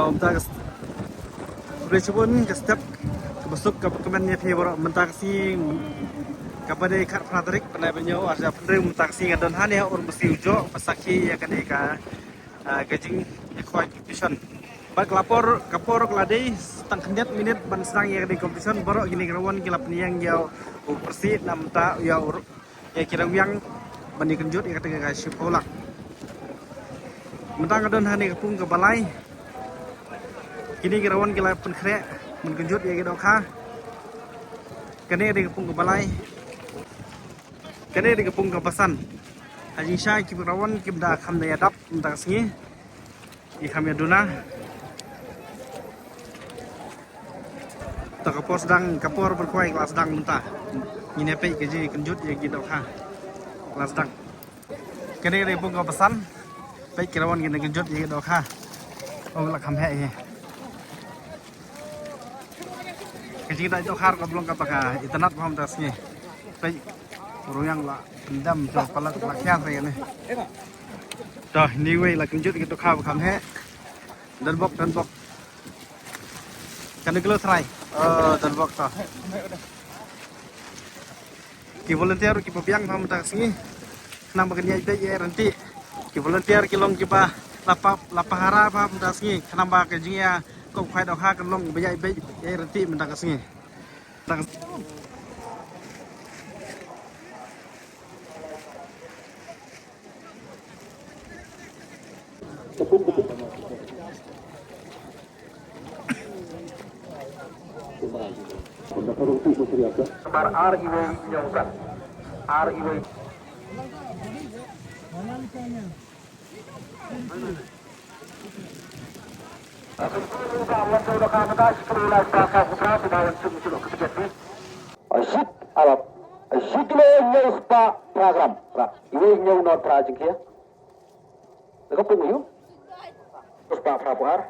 Mentah Brisbane ke step besuk ke kemennya favor mentah si kepada ikat Frederick pernah beliau ada penerima mentah si ngadon hani orang mesti u-joh pasaki ya kene ka gajing ekoi competition bak lapor kapor keladi setang kendiat minit ban senang ya di competition baru gini rawon gila peniang ya persi nam ta ya kira yang bani kenjut ya kata si polak mentang ngadon hani kepung ke balai kini rawon gila penkrek menkenjut ya gitu kah kene di kepung ke balai kene di kepung ke pasan haji syai kib rawon kib da kham da yadap mentang singi i kham yaduna tak kapor sedang kapor berkuai kelas sedang mentah ini pe keji kenjut ya gitu kah kelas sedang kene di kepung ke pasan pe rawon gini kenjut ya gitu kah oh la kham he kecil dah jauh har belum kata internet paham tasnya, tapi orang yang lah pendam jauh palak lakian saya ni. Dah ni way lah kunjut gitu kau kamu he, dan bok, kan kalau try, dan bok tah. Ki volunteer ki papiang paham tasnya, kenapa kerja itu ya nanti, ki volunteer ki long ki pa lapahara paham tasnya, kenapa kerjanya kau khai dah kan long bayar reti mentang kesini. Asyik Arab, asyik le nyau spa program, ini nyau not project ya. Lepas tu you, spa program.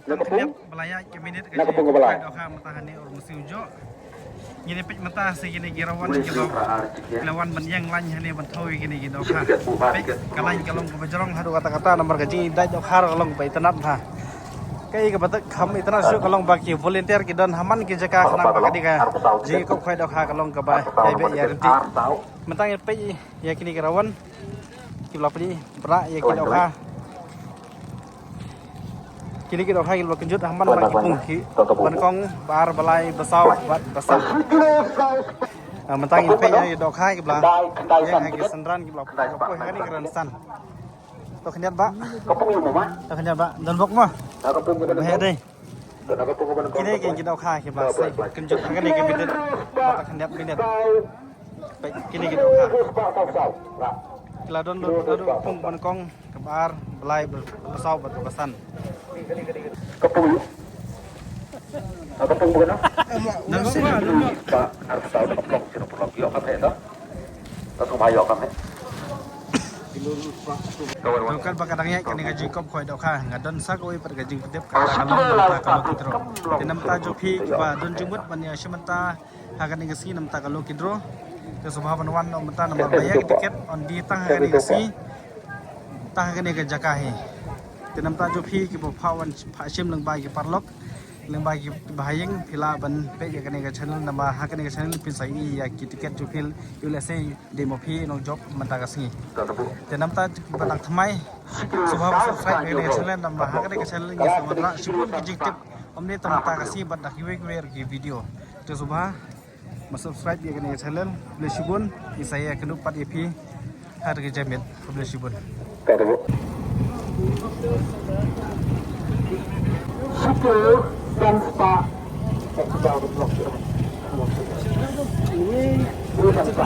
Lepas tu belaya keminit kerja dah matahan ni orang mesti u-joh. Gini pek mata segini girawan gitu, lawan banjang lain hani bantoi gini gitu kah. Pek kalain kalong kebejarong hadu kata-kata nomor gaji dah jauh har kalongไปinternet ha. Cái cái bát khăm internet suốt kalong baki volunteer ki don haman ki jaka khana bakadi ka ji ko khoi dak ha kalong ka ba ai be ya renti mentang ya pe ya kini kerawan ki lapni bra ya ki dak ha kini ki dak ha ki lo kenjut haman baki pung ki ban kong bar balai besau basal mentang ya pe ya dak ha ki bla ya ha ki sandran ki bla ko ha ni keran san to kenyan ba Kapung you mama? to kenyan ba dan bok mah Kapung you he đây Kapung you kini cái đầu khai thì bà xây kenjut cái này cái bidet mata kendiap bidet kini cái đầu khai kila don pung ban kong kebar belai besau berkesan Kapung you Kapung bukan? dan semua Pak harus tahu kapung sino pulau yo kape dah. Langsung bayar kape. Kan pakadangnya kan gaji kop khoi dok kha ngadon sakoi per gaji kutip ka halong ta kalau kitro tinam ta jopi ba don jumut bania shimanta hagan ngasi nam ta kalau kidro ke subhaban wan nom ta nomor bayar tiket on di tang hagan ngasi ta hagan ga jakahe tinam ta jopi ki bo phawan phashim lang ba ki parlok lang ba ki bahayeng phila ban pe ya kan ga channel nama hagan ga channel pin sai ya ki tiket jopil ulese demo phi no job manta gasngi dan namta banak thamai subham subscribe ke channel nama hagan ga channel ni samara sipun kijitip omne tamta kasi bat dakhiwe ki video to subha subscribe ya kan channel blesibun isaya kenu pat epi har ga jamit blesibun Super dan spa extra blok. Ini bukan spa.